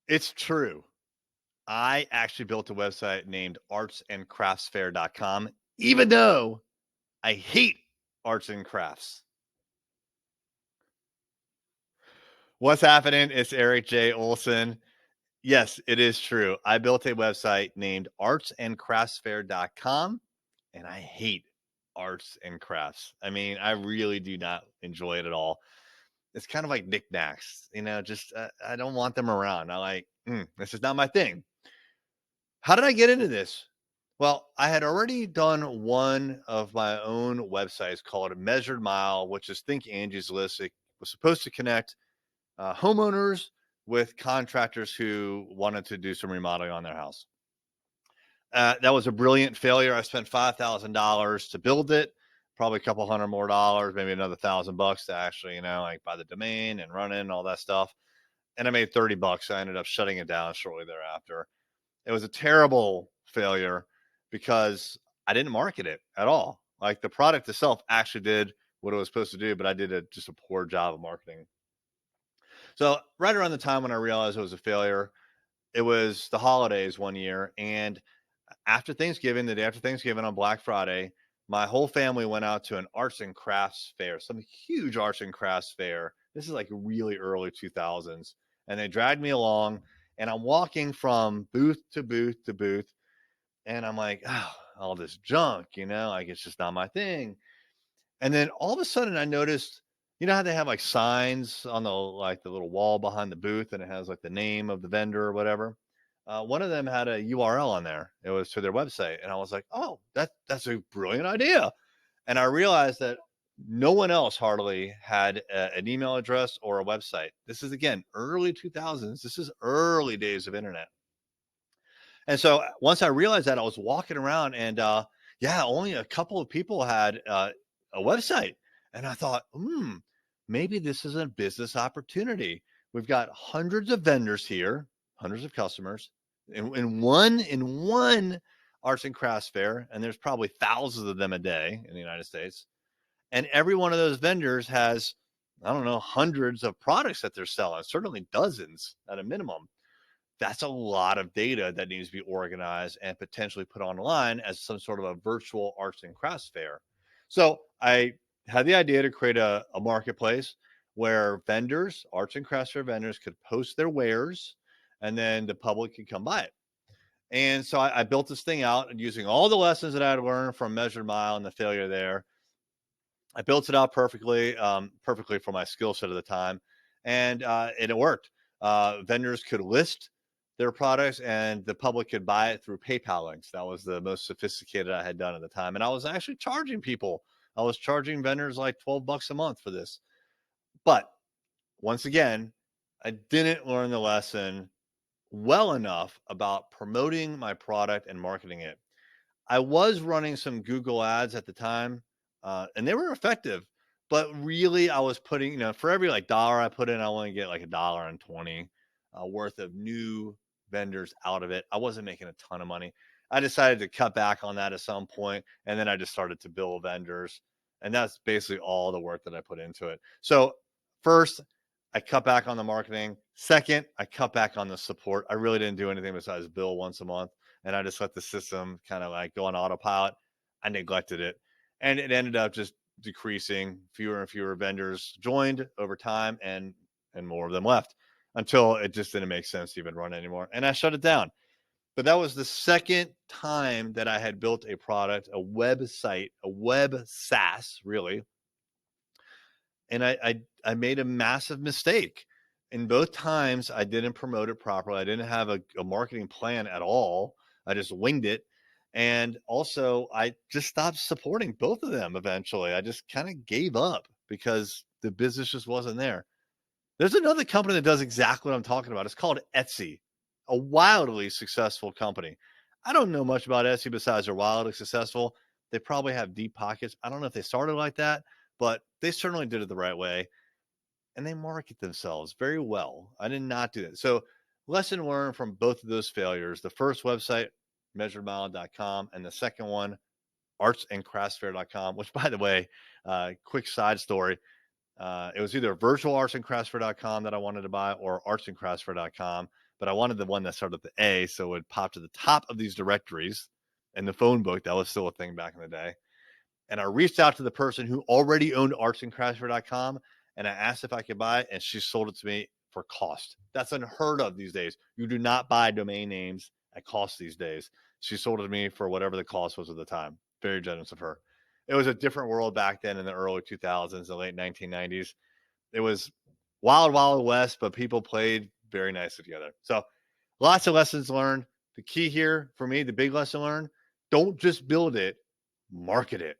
It's true. I actually built a website named artsandcraftsfair.com, even though I hate arts and crafts. What's happening? It's Erik J. Olson. Yes, it is true. I built a website named artsandcraftsfair.com, and I hate arts and crafts. I mean, I really do not enjoy it at all. It's kind of like knickknacks, just I don't want them around. This is not my thing. How did I get into this? Well, I had already done one of my own websites called Measured Mile, which is Think Angie's List. It was supposed to connect homeowners with contractors who wanted to do some remodeling on their house. That was a brilliant failure. I spent $5,000 to build it, probably a couple hundred more dollars, maybe another $1,000 to actually, like buy the domain and run it and all that stuff. And I made $30. I ended up shutting it down shortly thereafter. It was a terrible failure because I didn't market it at all. Like the product itself actually did what it was supposed to do, but I did just a poor job of marketing. So right around the time when I realized it was a failure, it was the holidays one year. And after Thanksgiving, the day after Thanksgiving on Black Friday, my whole family went out to an arts and crafts fair, some huge arts and crafts fair. This is like really early 2000s. And they dragged me along, and I'm walking from booth to booth to booth. And I'm like, oh, all this junk, like it's just not my thing. And then all of a sudden I noticed, how they have like signs on the little wall behind the booth, and it has like the name of the vendor or whatever. One of them had a URL on there. It was to their website. And I was like, oh, that's a brilliant idea. And I realized that no one else hardly had an email address or a website. This is, again, early 2000s. This is early days of internet. And so once I realized that, I was walking around, and only a couple of people had a website. And I thought, maybe this is a business opportunity. We've got hundreds of vendors here, hundreds of customers in one arts and crafts fair. And there's probably thousands of them a day in the United States. And every one of those vendors has, I don't know, hundreds of products that they're selling, certainly dozens at a minimum. That's a lot of data that needs to be organized and potentially put online as some sort of a virtual arts and crafts fair. So I had the idea to create a marketplace where vendors, arts and crafts fair vendors, could post their wares, and then the public could come buy it. And so I built this thing out, and using all the lessons that I had learned from Measured Mile and the failure there, I built it out perfectly for my skill set at the time, and it worked. Vendors could list their products, and the public could buy it through PayPal links. That was the most sophisticated I had done at the time, and I was actually charging people. I was charging vendors like $12 a month for this. But once again, I didn't learn the lesson well enough about promoting my product and marketing it. I was running some Google ads at the time, and they were effective. But really, I was putting, for every like dollar I put in, I only get like $1.20 worth of new vendors out of it. I wasn't making a ton of money. I decided to cut back on that at some point, and then I just started to bill vendors, and that's basically all the work that I put into it. So first, I cut back on the marketing. Second, I cut back on the support. I really didn't do anything besides bill once a month, and I just let the system kind of like go on autopilot. I neglected it, and it ended up just decreasing. Fewer and fewer vendors joined over time, and more of them left until it just didn't make sense to even run anymore, and I shut it down. But that was the second time that I had built a product, a website, a web SaaS, really, and I made a massive mistake. In both times, I didn't promote it properly. I didn't have a marketing plan at all. I just winged it. And also, I just stopped supporting both of them eventually. I just kind of gave up because the business just wasn't there. There's another company that does exactly what I'm talking about. It's called Etsy, a wildly successful company. I don't know much about Etsy besides they're wildly successful. They probably have deep pockets. I don't know if they started like that, but they certainly did it the right way, and they market themselves very well. I did not do that. So, lesson learned from both of those failures: the first website, measuredmile.com, and the second one, artsandcraftsfair.com, which, by the way, quick side story. It was either virtual artsandcraftsfair.com that I wanted to buy or artsandcraftsfair.com. but I wanted the one that started with the A, so it would pop to the top of these directories in the phone book. That was still a thing back in the day. And I reached out to the person who already owned artsandcraftsfair.com, and I asked if I could buy it, and she sold it to me for cost. That's unheard of these days. You do not buy domain names at cost these days. She sold it to me for whatever the cost was at the time. Very generous of her. It was a different world back then in the early 2000s, the late 1990s. It was wild, wild west, but people played very nicely together. So lots of lessons learned. The key here for me, the big lesson learned, don't just build it, market it.